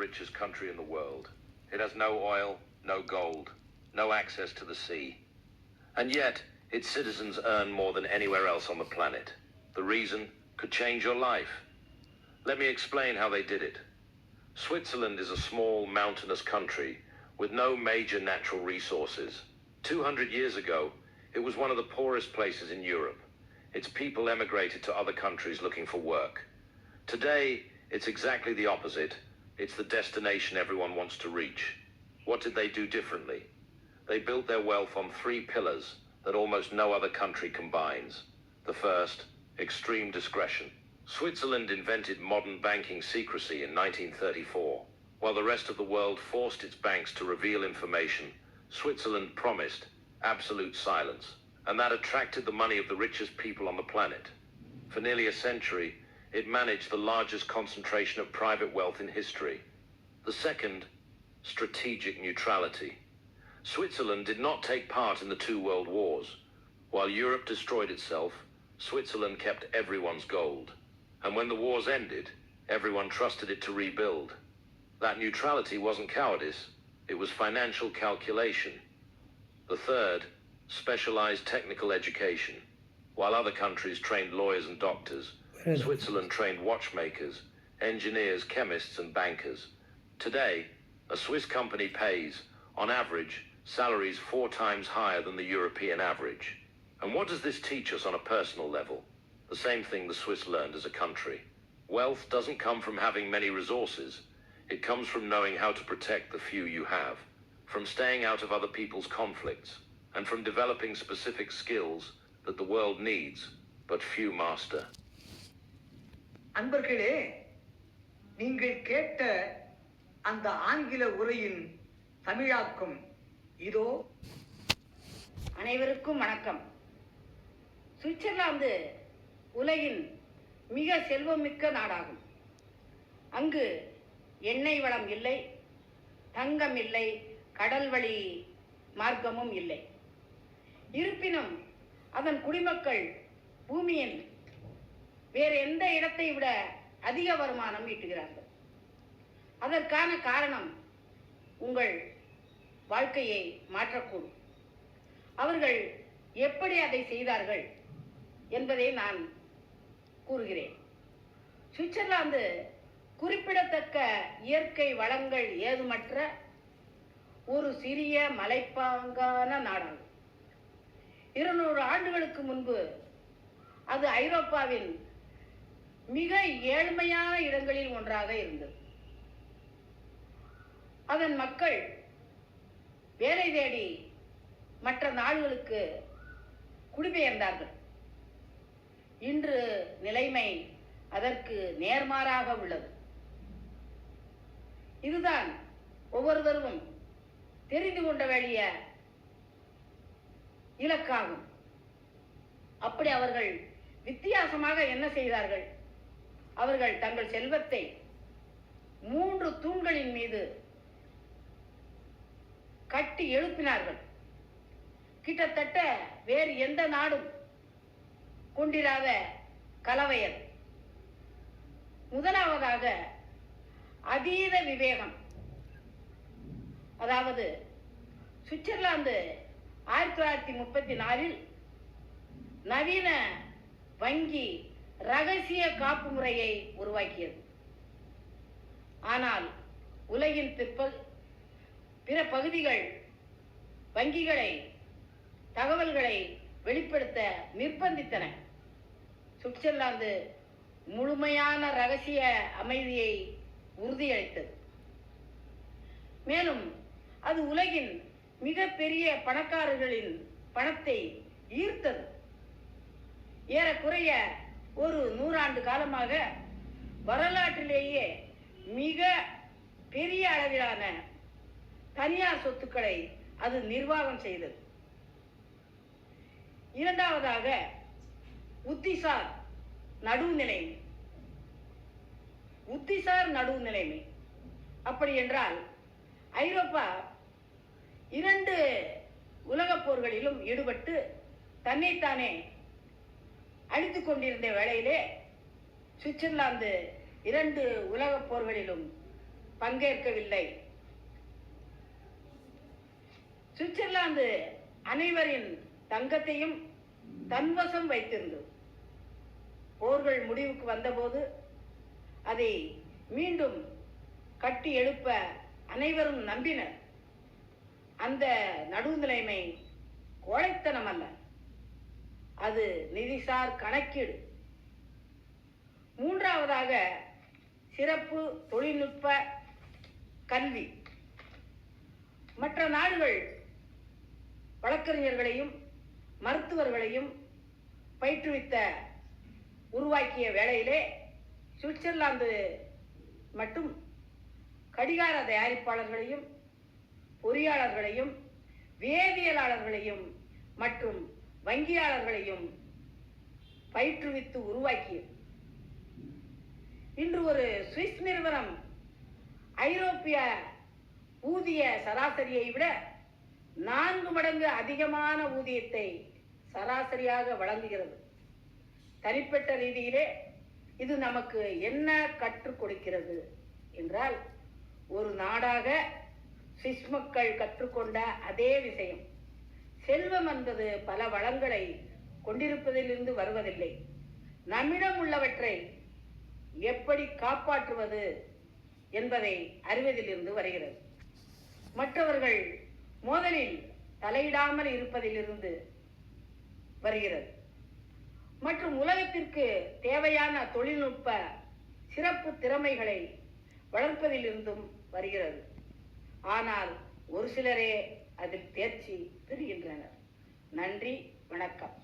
richest country in the world. It has no oil, no gold, no access to the sea. And yet, its citizens earn more than anywhere else on the planet. The reason could change your life. Let me explain how they did it. Switzerland is a small, mountainous country with no major natural resources. 200 years ago, it was one of the poorest places in Europe. Its people emigrated to other countries looking for work. Today, it's exactly the opposite. It's the destination everyone wants to reach. What did they do differently? They built their wealth on three pillars that almost no other country combines. The first, extreme discretion. Switzerland invented modern banking secrecy in 1934. While the rest of the world forced its banks to reveal information, Switzerland promised absolute silence, and that attracted the money of the richest people on the planet. For nearly a century, it managed the largest concentration of private wealth in history. The second, strategic neutrality. Switzerland did not take part in the two world wars. While Europe destroyed itself, Switzerland kept everyone's gold. And when the wars ended, everyone trusted it to rebuild. That neutrality wasn't cowardice, it was financial calculation. The third, specialized technical education. While other countries trained lawyers and doctors, Switzerland trained watchmakers, engineers, chemists, and bankers. Today, a Swiss company pays, on average, salaries 4 times higher than the European average. And what does this teach us on a personal level? The same thing the Swiss learned as a country. Wealth doesn't come from having many resources. It comes from knowing how to protect the few you have, from staying out of other people's conflicts, and from developing specific skills that the world needs, but few master. அன்பர்களே, நீங்கள் கேட்ட அந்த ஆங்கில உரையின் தமிழாக்கம் இதோ. அனைவருக்கும் வணக்கம். சுவிட்சர்லாந்து உலகின் மிக செல்வமிக்க நாடாகும். அங்கு எண்ணெய் வளம் இல்லை, தங்கம் இல்லை, கடல் வழி மார்க்கமும் இல்லை. இருப்பினும் அதன் குடிமக்கள் பூமியின் வேறு எந்த இடத்தை விட அதிக வருமானம் ஈட்டுகிறார்கள். அதற்கான காரணம் உங்கள் வாழ்க்கையை மாற்றக்கூடும். அவர்கள் எப்படி அதை செய்தார்கள் என்பதை நான் கூறுகிறேன். சுவிட்சர்லாந்து குறிப்பிடத்தக்க இயற்கை வளங்கள் ஏதுமற்ற ஒரு சிறிய மலைப்பாங்கான நாடாகும். 200 ஆண்டுகளுக்கு முன்பு அது ஐரோப்பாவின் மிக ஏழ்மையான இடங்களில் ஒன்றாக இருந்தது. அதன் மக்கள் வேலை தேடி மற்ற நாடுகளுக்கு குடிபெயர்ந்தார்கள். இன்று நிலைமை அதற்கு நேர்மாறாக உள்ளது. இதுதான் ஒவ்வொருவரும் தெரிந்து கொள்ள வேண்டிய இலக்காகும். அப்படி அவர்கள் வித்தியாசமாக என்ன செய்தார்கள்? அவர்கள் தங்கள் செல்வத்தை 3 தூண்களின் மீது கட்டி எழுப்பினார்கள். கிட்டத்தட்ட வேறு எந்த நாடும் கொண்டிராத கலவையர். முதலாவதாக அதீத விவேகம். அதாவது சுவிட்சர்லாந்து 1934 நவீன வங்கி ரகசிய காப்பு முறையை உருவாக்கியது. ஆனால் உலகின் பிற பகுதிகள் வங்கிகளை தகவல்களை வெளிப்படுத்த நிர்பந்தித்தன. சுவிட்சர்லாந்து முழுமையான ரகசிய அமைதியை உறுதியளித்தது. மேலும் அது உலகின் மிகப்பெரிய பணக்காரர்களின் பணத்தை ஈர்த்தது. ஏறக்குறைய ஒரு 100 ஆண்டு காலமாக வரலாற்றிலேயே மிக பெரிய அளவிலான தனியார் சொத்துக்களை அது நிர்வாகம் செய்தது. இரண்டாவதாக உத்திசார் நடுவுநிலைமை. உத்திசார் நடுவுநிலைமை அப்படி என்றால் ஐரோப்பா 2 உலகப் போர்களிலும் ஈடுபட்டு தன்னைத்தானே அழித்துக் கொண்டிருந்த வேளையிலே சுவிட்சர்லாந்து 2 உலகப் போர்களிலும் பங்கேற்கவில்லை. சுவிட்சர்லாந்து அனைவரின் தங்கத்தையும் தன்வசம் வைத்திருந்தது. போர்கள் முடிவுக்கு வந்தபோது அதை மீண்டும் கட்டி எழுப்ப அனைவரும் நம்பினர். அந்த நடுநிலைமை கோழைத்தனம் அல்ல, அது நிதிசார் கணக்கீடு. மூன்றாவதாக சிறப்பு தொழில்நுட்ப கல்வி. மற்ற நாடுகள் வழக்கறிஞர்களையும் மருத்துவர்களையும் பயிற்றுவித்த உருவாக்கிய வேளையிலே சுவிட்சர்லாந்து மட்டும் கடிகார தயாரிப்பாளர்களையும் பொறியாளர்களையும் வேதியியலாளர்களையும் மற்றும் வங்கியாளர்களையும் பயிற்றுவித்து உருவாக்கியது. இன்று ஒரு சுவிஸ் நிறுவனம் ஐரோப்பிய ஊதிய சராசரியை விட 4 மடங்கு அதிகமான ஊதியத்தை சராசரியாக வழங்குகிறது. தனிப்பட்ட ரீதியிலே இது நமக்கு என்ன கற்றுக் கொடுக்கிறது என்றால், ஒரு நாடாக சுவிஸ் மக்கள் கற்றுக்கொண்ட அதே விஷயம், செல்வம் என்பது பல வளங்களை கொண்டிருப்பதிலிருந்து வருவதில்லை, நம்மிடம் உள்ளவற்றை எப்படி காப்பாற்றுவது என்பதை அறிவதிலிருந்து வருகிறது. மற்றவர்கள் மோதலில் தலையிடாமல் இருப்பதிலிருந்து வருகிறது. மற்றும் உலகத்திற்கு தேவையான தொழில்நுட்ப சிறப்பு திறமைகளை வளர்ப்பதிலிருந்தும் வருகிறது. ஆனால் ஒரு சிலரே அதில் தேர்ச்சி பெறுகின்றனர். நன்றி, வணக்கம்.